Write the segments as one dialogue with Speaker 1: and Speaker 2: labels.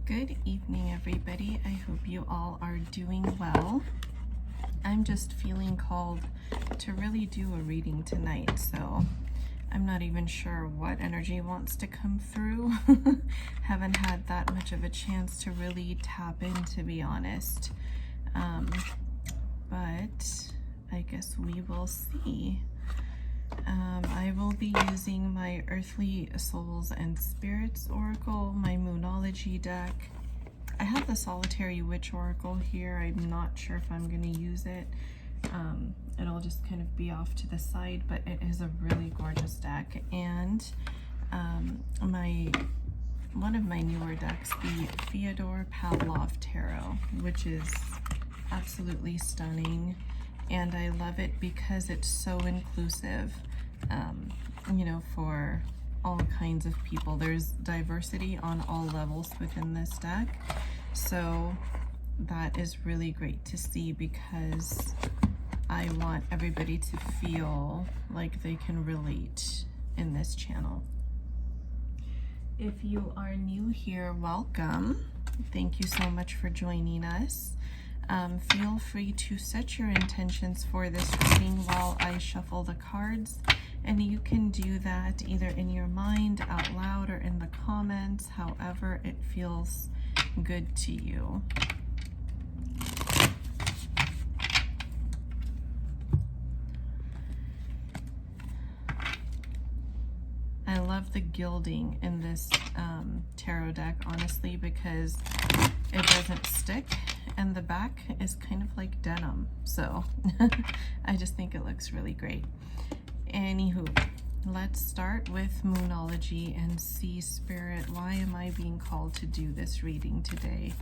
Speaker 1: Good evening, everybody. I hope you all are doing well. I'm just feeling called to really do a reading tonight, so I'm not even sure what energy wants to come through. Haven't had that much of a chance to really tap in, to be honest. But I guess we will see. I will be using my Earthly Souls and Spirits Oracle, my Moonology deck. I have the Solitary Witch Oracle here. I'm not sure if I'm going to use it. It'll just kind of be off to the side, but it is a really gorgeous deck. And one of my newer decks, the Fyodor Pavlov Tarot, which is absolutely stunning. And I love it because it's so inclusive, you know, for all kinds of people. There's diversity on all levels within this deck. So that is really great to see because I want everybody to feel like they can relate in this channel. If you are new here, welcome. Thank you so much for joining us. Feel free to set your intentions for this reading while I shuffle the cards, and you can do that either in your mind, out loud, or in the comments, however it feels good to you. I love the gilding in this tarot deck, honestly, because it doesn't stick, and the back is kind of like denim, so I just think it looks really great. Anywho, let's start with Moonology and see, Spirit, why am I being called to do this reading today?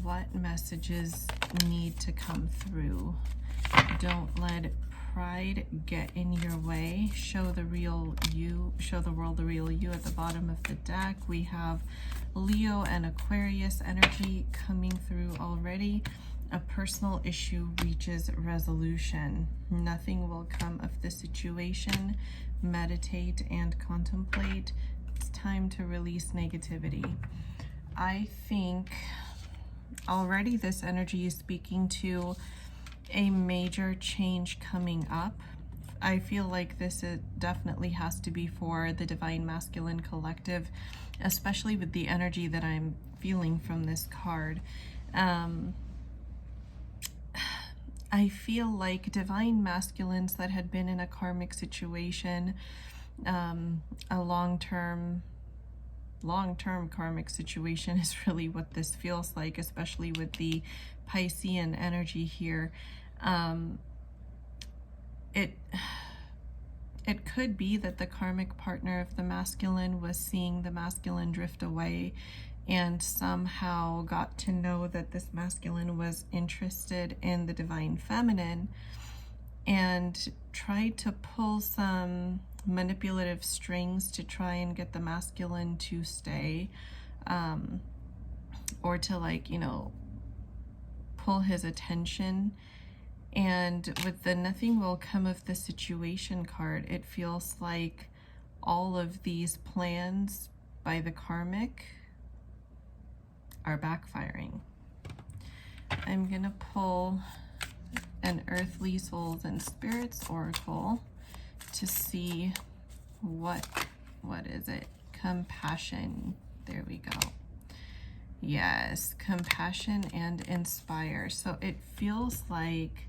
Speaker 1: What messages need to come through? Don't let pride get in your way. Show the real you, show the world the real you. At the bottom of the deck, we have Leo and Aquarius energy coming through already. A personal issue reaches resolution. Nothing will come of the situation. Meditate and contemplate. It's time to release negativity. I think already this energy is speaking to a major change coming up. I feel like this definitely has to be for the Divine Masculine Collective, especially with the energy that I'm feeling from this card. I feel like Divine Masculines that had been in a karmic situation, a long-term karmic situation is really what this feels like, especially with the Piscean energy here. It could be that the karmic partner of the masculine was seeing the masculine drift away and somehow got to know that this masculine was interested in the divine feminine and tried to pull some manipulative strings to try and get the masculine to stay, or to, like, you know, pull his attention. And with the nothing will come of the situation card, it feels like all of these plans by the karmic are backfiring. I'm gonna pull an Earthly Souls and Spirits Oracle to see what is it? Compassion. There we go. Yes, compassion and inspire. So it feels like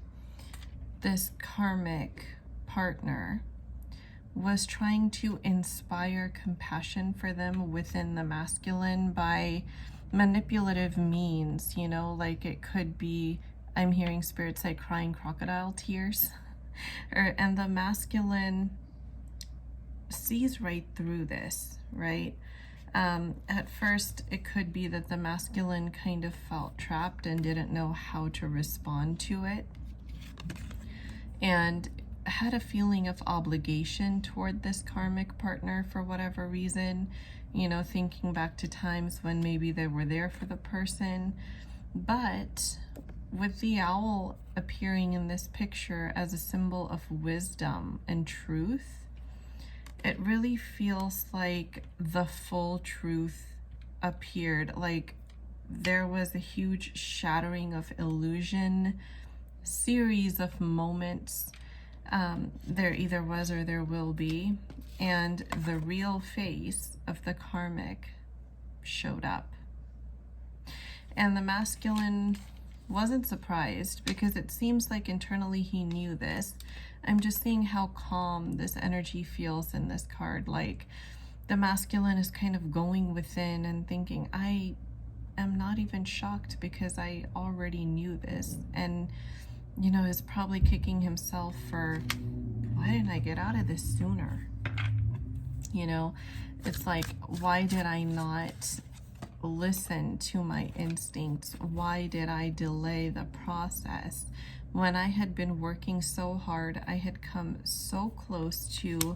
Speaker 1: this karmic partner was trying to inspire compassion for them within the masculine by manipulative means, you know, like it could be, I'm hearing spirits say crying crocodile tears, and the masculine sees right through this, right? At first, it could be that the masculine kind of felt trapped and didn't know how to respond to it, and had a feeling of obligation toward this karmic partner for whatever reason, you know, thinking back to times when maybe they were there for the person. But with the owl appearing in this picture as a symbol of wisdom and truth, it really feels like the full truth appeared. Like there was a huge shattering of illusion, series of moments. There either was or there will be, and the real face of the karmic showed up. And the masculine wasn't surprised, because it seems like internally he knew this. I'm just seeing how calm this energy feels in this card. Like the masculine is kind of going within and thinking, I am not even shocked because I already knew this. And, you know, is probably kicking himself for, why didn't I get out of this sooner? You know, it's like, why did I not listen to my instincts? Why did I delay the process? When I had been working so hard, I had come so close to,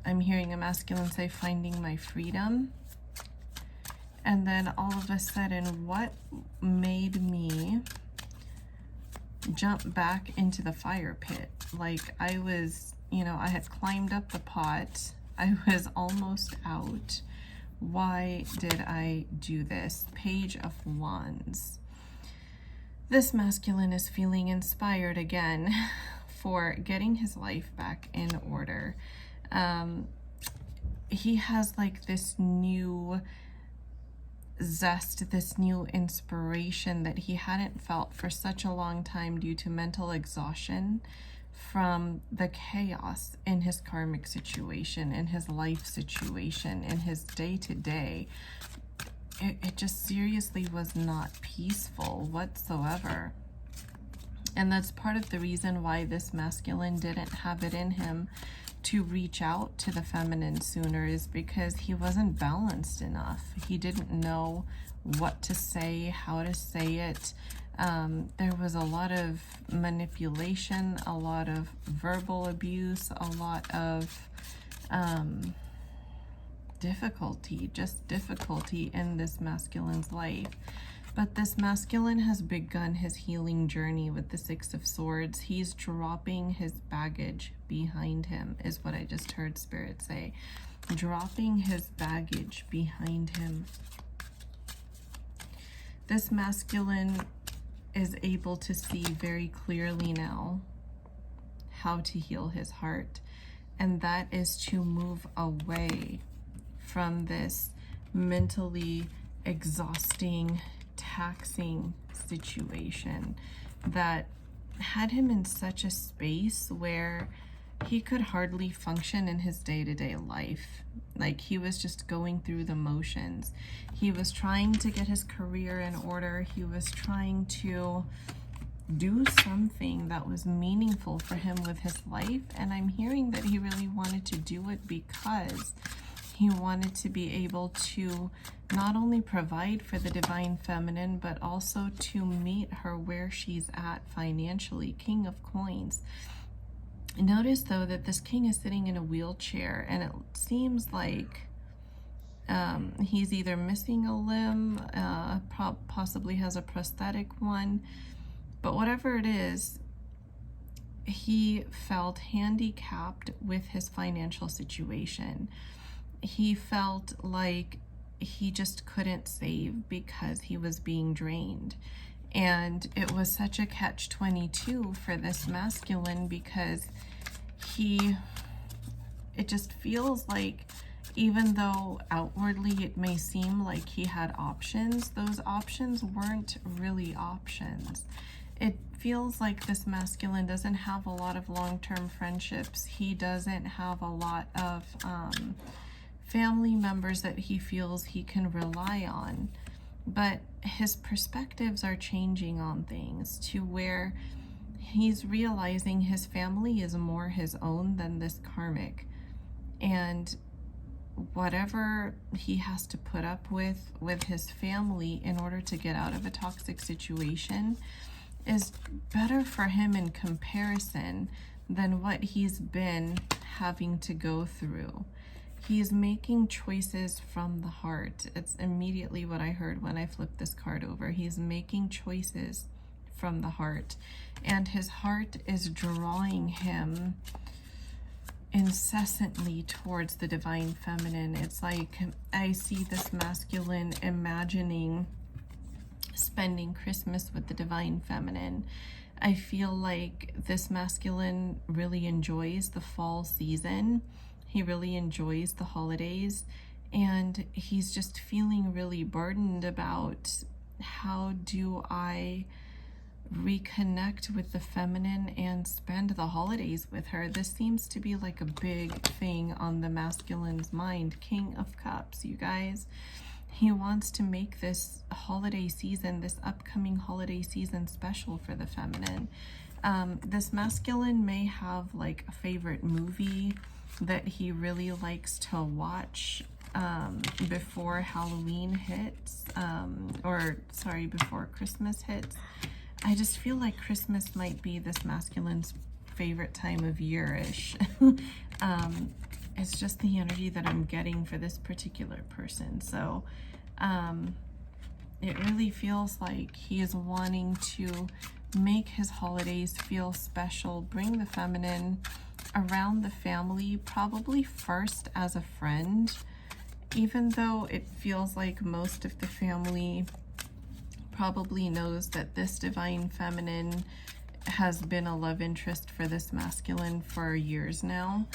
Speaker 1: I'm hearing a masculine say, finding my freedom. And then all of a sudden, what made me jump back into the fire pit? Like I was, you know, I had climbed up the pot. I was almost out. Why did I do this? Page of Wands. This masculine is feeling inspired again for getting his life back in order. He has like this new zest, this new inspiration that he hadn't felt for such a long time due to mental exhaustion from the chaos in his karmic situation, in his life situation, in his day-to-day. It just seriously was not peaceful whatsoever. And that's part of the reason why this masculine didn't have it in him to reach out to the feminine sooner, is because he wasn't balanced enough. He didn't know what to say, how to say it. There was a lot of manipulation, a lot of verbal abuse, a lot of difficulty, just difficulty in this masculine's life. But this masculine has begun his healing journey with the Six of Swords. He's dropping his baggage behind him, is what I just heard Spirit say. Dropping his baggage behind him. This masculine is able to see very clearly now how to heal his heart. And that is to move away from this mentally exhausting, taxing situation that had him in such a space where he could hardly function in his day-to-day life. Like he was just going through the motions. He was trying to get his career in order. He was trying to do something that was meaningful for him with his life. And I'm hearing that he really wanted to do it because he wanted to be able to not only provide for the divine feminine, but also to meet her where she's at financially. King of Coins. Notice though that this king is sitting in a wheelchair, and it seems like he's either missing a limb, possibly has a prosthetic one, but whatever it is, he felt handicapped with his financial situation. He felt like he just couldn't save because he was being drained. And it was such a catch-22 for this masculine, because it just feels like, even though outwardly it may seem like he had options, those options weren't really options. It feels like this masculine doesn't have a lot of long-term friendships. He doesn't have a lot of family members that he feels he can rely on. But his perspectives are changing on things to where he's realizing his family is more his own than this karmic. And whatever he has to put up with his family in order to get out of a toxic situation is better for him in comparison than what he's been having to go through. He's making choices from the heart. It's immediately what I heard when I flipped this card over. He's making choices from the heart, and his heart is drawing him incessantly towards the divine feminine. It's like I see this masculine imagining spending Christmas with the divine feminine. I feel like this masculine really enjoys the fall season. He really enjoys the holidays, and he's just feeling really burdened about how do I reconnect with the feminine and spend the holidays with her. This seems to be like a big thing on the masculine's mind. King of Cups, you guys. He wants to make this holiday season, this upcoming holiday season, special for the feminine. This masculine may have like a favorite movie that he really likes to watch before Halloween hits, before Christmas hits. I just feel like Christmas might be this masculine's favorite time of year-ish. It's just the energy that I'm getting for this particular person. So it really feels like he is wanting to make his holidays feel special, bring the feminine around the family, probably first as a friend, even though it feels like most of the family probably knows that this divine feminine has been a love interest for this masculine for years now.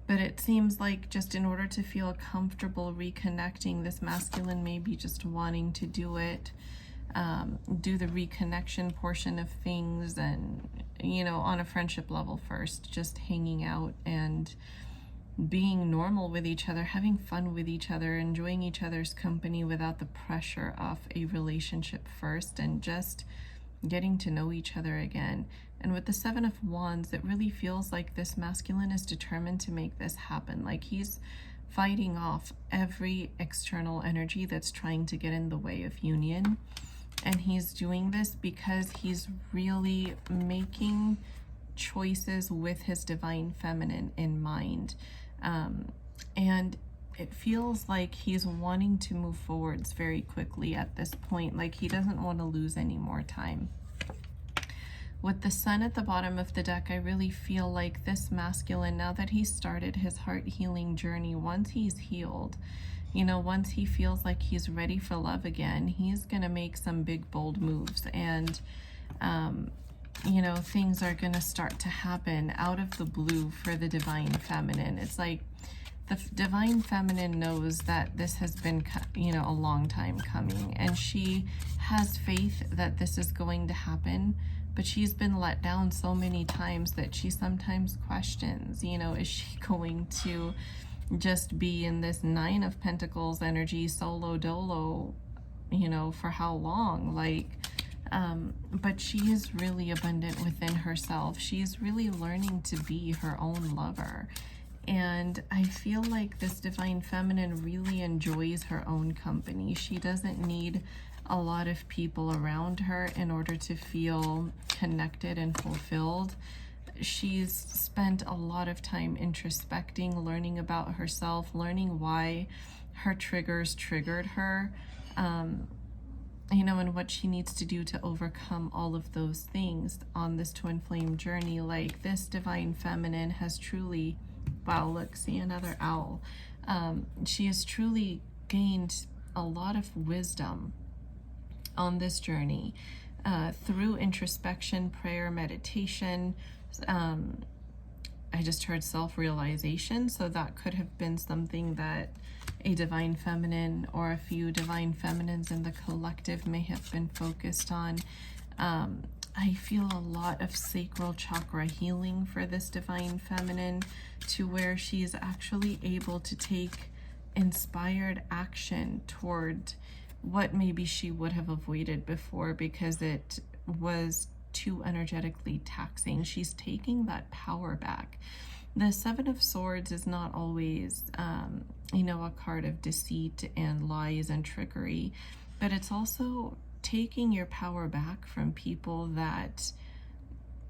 Speaker 1: But it seems like just in order to feel comfortable reconnecting, this masculine may be just wanting to do it, do the reconnection portion of things, and, you know, on a friendship level first, just hanging out and being normal with each other, having fun with each other, enjoying each other's company without the pressure of a relationship first, and just getting to know each other again. And with the Seven of Wands, it really feels like this masculine is determined to make this happen. Like he's fighting off every external energy that's trying to get in the way of union. And he's doing this because he's really making choices with his divine feminine in mind. And it feels like he's wanting to move forwards very quickly at this point. Like he doesn't want to lose any more time. With the Sun at the bottom of the deck, I really feel like this masculine, now that he's started his heart healing journey, once he's healed, you know, once he feels like he's ready for love again, he's going to make some big, bold moves. And, you know, things are going to start to happen out of the blue for the divine feminine. It's like the divine feminine knows that this has been, you know, a long time coming, and she has faith that this is going to happen. But she's been let down so many times that she sometimes questions, you know, is she going to just be in this Nine of Pentacles energy, solo dolo, you know, for how long? Like, but she is really abundant within herself. She's really learning to be her own lover. And I feel like this divine feminine really enjoys her own company. She doesn't need a lot of people around her in order to feel connected and fulfilled. She's spent a lot of time introspecting, learning about herself, learning why her triggers triggered her, you know, and what she needs to do to overcome all of those things on this twin flame journey. Like this divine feminine has truly, wow, look, see another owl. She has truly gained a lot of wisdom on this journey through introspection, prayer, meditation. I just heard self-realization, so that could have been something that a divine feminine or a few divine feminines in the collective may have been focused on. I feel a lot of sacral chakra healing for this divine feminine, to where she's actually able to take inspired action toward what maybe she would have avoided before because it was too energetically taxing. She's taking that power back. The Seven of Swords is not always, you know, a card of deceit and lies and trickery, but it's also taking your power back from people that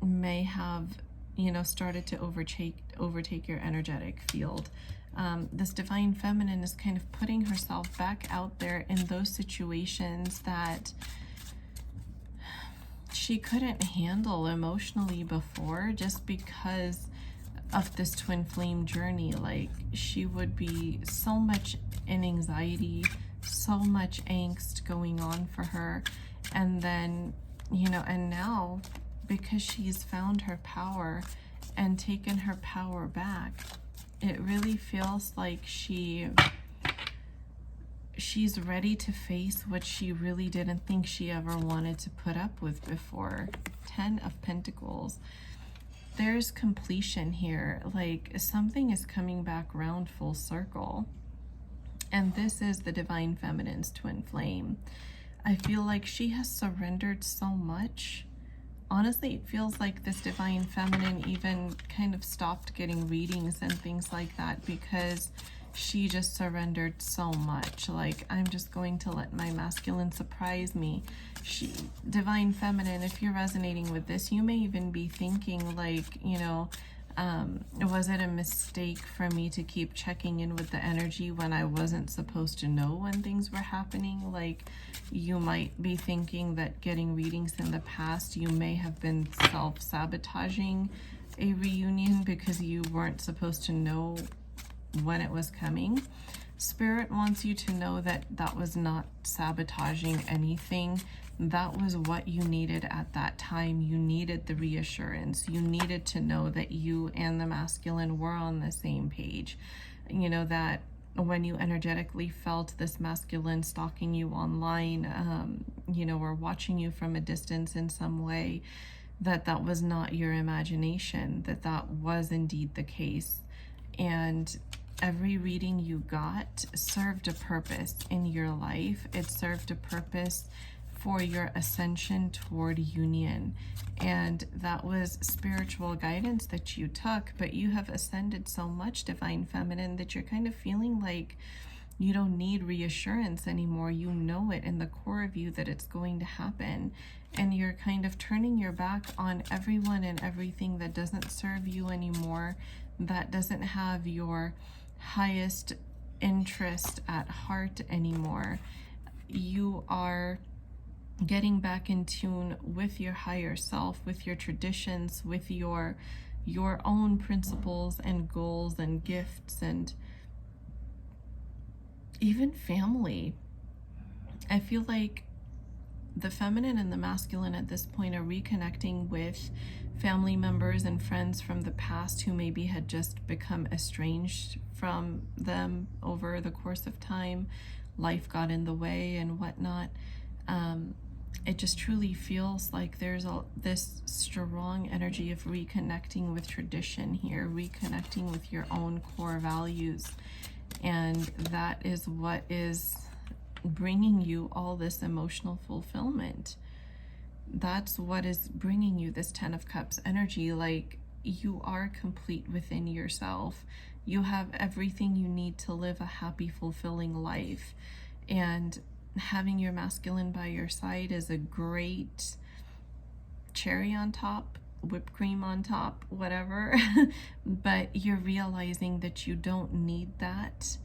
Speaker 1: may have, you know, started to overtake your energetic field. This divine feminine is kind of putting herself back out there in those situations that she couldn't handle emotionally before, just because of this twin flame journey. Like she would be so much in anxiety, so much angst going on for her. And then, you know, and now, because she's found her power and taken her power back, it really feels like she's ready to face what she really didn't think she ever wanted to put up with before. 10 of Pentacles. There's completion here. Like, something is coming back round full circle. And this is the Divine Feminine's twin flame. I feel like she has surrendered so much. Honestly, it feels like this Divine Feminine even kind of stopped getting readings and things like that because she just surrendered so much. Like, I'm just going to let my masculine surprise me. Divine Feminine, if you're resonating with this, you may even be thinking like, you know, was it a mistake for me to keep checking in with the energy when I wasn't supposed to know when things were happening? Like, you might be thinking that getting readings in the past, you may have been self-sabotaging a reunion because you weren't supposed to know when it was coming. Spirit wants you to know that that was not sabotaging anything. That was what you needed at that time. You needed the reassurance. You needed to know that you and the masculine were on the same page. You know, that when you energetically felt this masculine stalking you online, you know, or watching you from a distance in some way, that was not your imagination, that was indeed the case. And every reading you got served a purpose in your life. It served a purpose for your ascension toward union. And that was spiritual guidance that you took, but you have ascended so much, Divine Feminine, that you're kind of feeling like you don't need reassurance anymore. You know it in the core of you that it's going to happen. And you're kind of turning your back on everyone and everything that doesn't serve you anymore, that doesn't have your highest interest at heart anymore. You are getting back in tune with your higher self, with your traditions, with your own principles and goals and gifts and even family. I feel like the feminine and the masculine at this point are reconnecting with family members and friends from the past who maybe had just become estranged from them over the course of time. Life got in the way and whatnot. It just truly feels like there's this strong energy of reconnecting with tradition here, reconnecting with your own core values. And that is what is bringing you all this emotional fulfillment. That's what is bringing you this 10 of Cups energy. Like, you are complete within yourself. You have everything you need to live a happy, fulfilling life. And having your masculine by your side is a great cherry on top, whipped cream on top, whatever. But you're realizing that you don't need that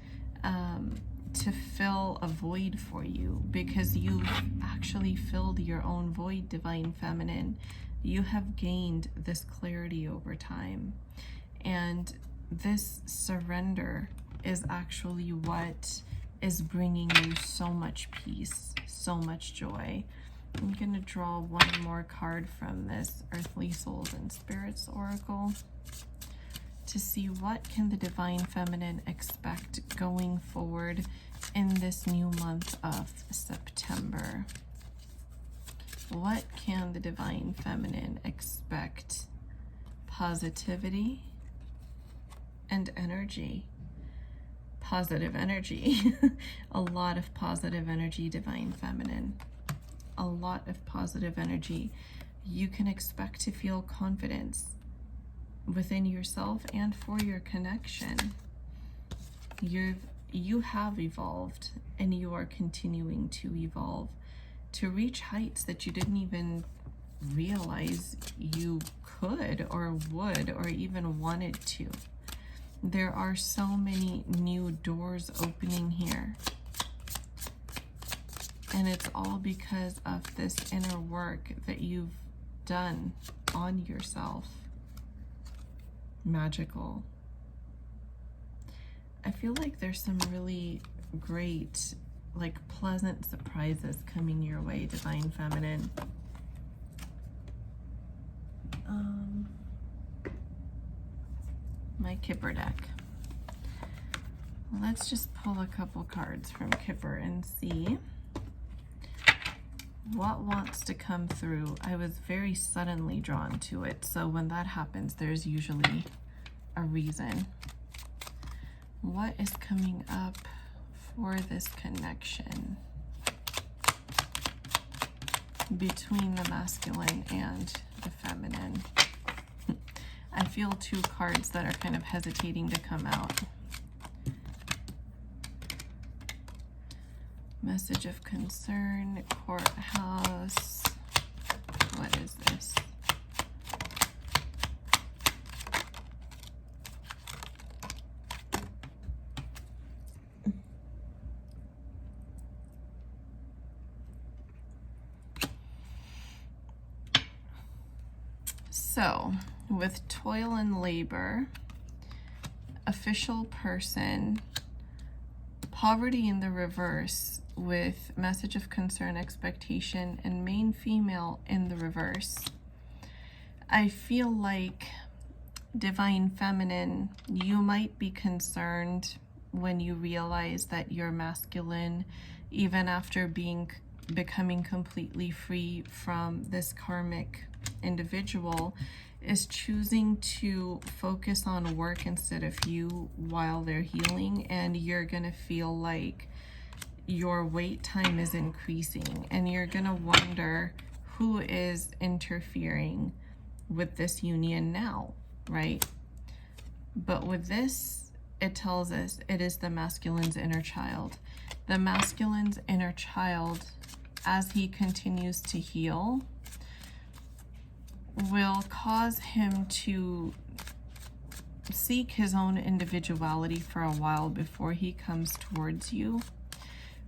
Speaker 1: to fill a void for you, because you've actually filled your own void, Divine Feminine. You have gained this clarity over time. And this surrender is actually what is bringing you so much peace, so much joy. I'm going to draw one more card from this Earthly Souls and Spirits Oracle to see what can the Divine Feminine expect going forward in this new month of September. What can the Divine Feminine expect? Positivity and energy. Positive energy. A lot of positive energy, Divine Feminine. A lot of positive energy. You can expect to feel confidence within yourself and for your connection. You have evolved, and you are continuing to evolve to reach heights that you didn't even realize you could or would or even wanted to. There are so many new doors opening here. And it's all because of this inner work that you've done on yourself. Magical. I feel like there's some really great like pleasant surprises coming your way, Divine Feminine. My Kipper deck. Let's just pull a couple cards from Kipper and see what wants to come through. I was very suddenly drawn to it, so when that happens, there's usually a reason. What is coming up for this connection between the masculine and the feminine? I feel two cards that are kind of hesitating to come out. Message of concern, courthouse. What is this? So, with toil and labor, official person, poverty in the reverse, with message of concern, expectation, and main female in the reverse. I feel like, Divine Feminine, you might be concerned when you realize that your masculine, even after becoming completely free from this karmic individual, is choosing to focus on work instead of you while they're healing, and you're gonna feel like your wait time is increasing, and you're gonna wonder who is interfering with this union now, right? But with this, it tells us it is the masculine's inner child. The masculine's inner child, as he continues to heal, will cause him to seek his own individuality for a while before he comes towards you.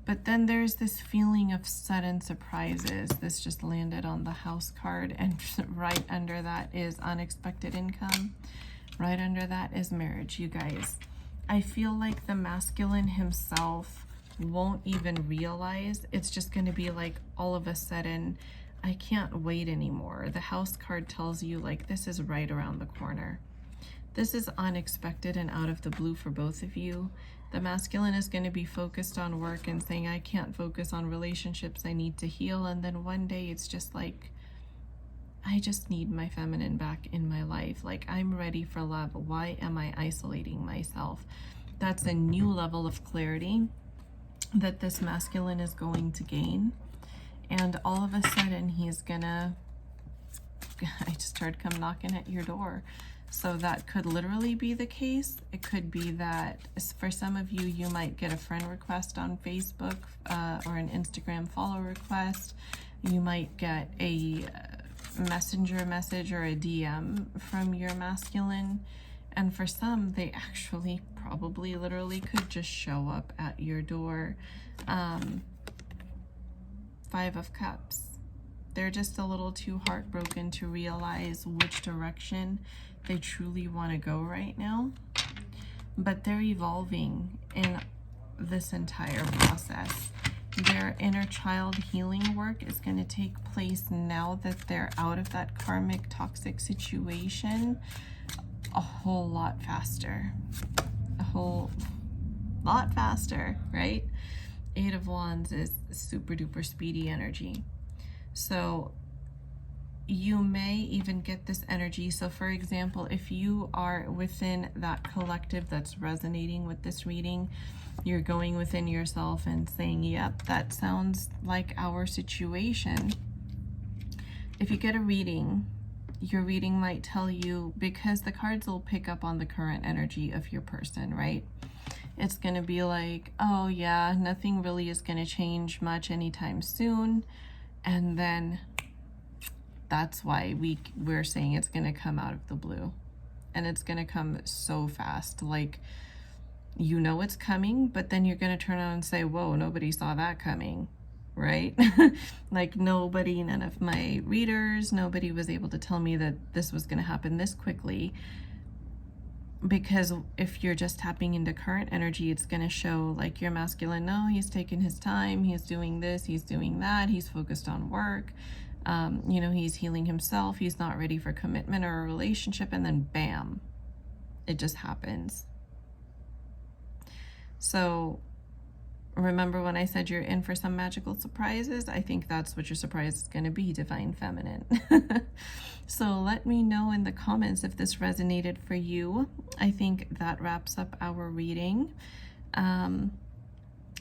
Speaker 1: But then there's this feeling of sudden surprises. This just landed on the house card, and right under that is unexpected income. Right under that is marriage, you guys. I feel like the masculine himself won't even realize. It's just going to be like all of a sudden, I can't wait anymore. The house card tells you like this is right around the corner. This is unexpected and out of the blue for both of you. The masculine is going to be focused on work and saying, I can't focus on relationships, I need to heal. And then one day it's just like, I just need my feminine back in my life. Like, I'm ready for love. Why am I isolating myself? That's a new level of clarity that this masculine is going to gain. And all of a sudden he's gonna, I just heard come knocking at your door. So that could literally be the case. It could be that for some of you, you might get a friend request on Facebook or an Instagram follow request. You might get a messenger message or a DM from your masculine. And for some, they actually probably literally could just show up at your door. 5 of Cups. They're just a little too heartbroken to realize which direction they truly want to go right now. But they're evolving in this entire process. Their inner child healing work is going to take place now that they're out of that karmic toxic situation a whole lot faster. A whole lot faster, right? 8 of Wands is super duper speedy energy. So you may even get this energy. So for example, if you are within that collective that's resonating with this reading, you're going within yourself and saying, yep, that sounds like our situation. If you get a reading, your reading might tell you, because the cards will pick up on the current energy of your person, right? It's going to be like, oh yeah, nothing really is going to change much anytime soon. And then that's why we're saying it's going to come out of the blue. And it's going to come so fast. Like, you know it's coming, but then you're going to turn around and say, whoa, nobody saw that coming, right? Like nobody, none of my readers, nobody was able to tell me that this was going to happen this quickly. because if you're just tapping into current energy, it's going to show like your masculine, no, he's taking his time, he's doing this, he's doing that, he's focused on work, you know, he's healing himself, he's not ready for commitment or a relationship, and then bam, it just happens. So remember when I said you're in for some magical surprises? I think that's what your surprise is going to be, Divine Feminine. So let me know in the comments if this resonated for you. I think that wraps up our reading. And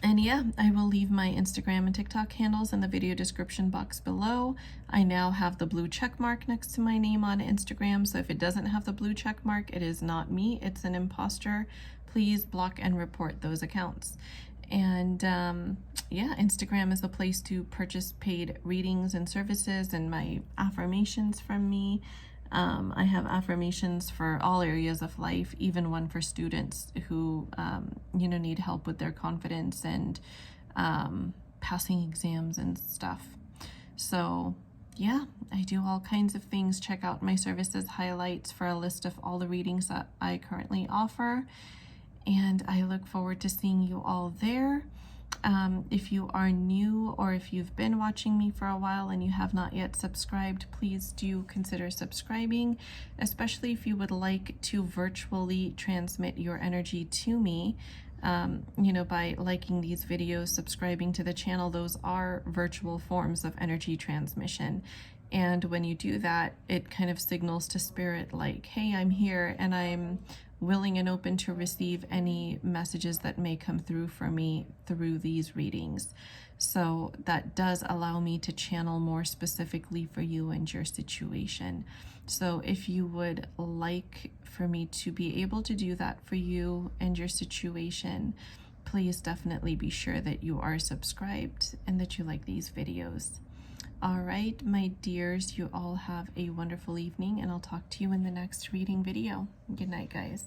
Speaker 1: yeah, I will leave my Instagram and TikTok handles in the video description box below. I now have the blue check mark next to my name on Instagram, so if it doesn't have the blue check mark, it is not me, it's an imposter. Please block and report those accounts. And yeah, Instagram is the place to purchase paid readings and services and my affirmations from me. I have affirmations for all areas of life, even one for students who, you know, need help with their confidence and passing exams and stuff. So yeah, I do all kinds of things. Check out my services highlights for a list of all the readings that I currently offer. And I look forward to seeing you all there. If you are new or if you've been watching me for a while and you have not yet subscribed, please do consider subscribing, especially if you would like to virtually transmit your energy to me. You know, by liking these videos, subscribing to the channel, those are virtual forms of energy transmission. And when you do that, it kind of signals to spirit like, hey, I'm here and I'm willing and open to receive any messages that may come through for me through these readings. So that does allow me to channel more specifically for you and your situation. So if you would like for me to be able to do that for you and your situation, please definitely be sure that you are subscribed and that you like these videos. All right, my dears, you all have a wonderful evening, and I'll talk to you in the next reading video. Good night, guys.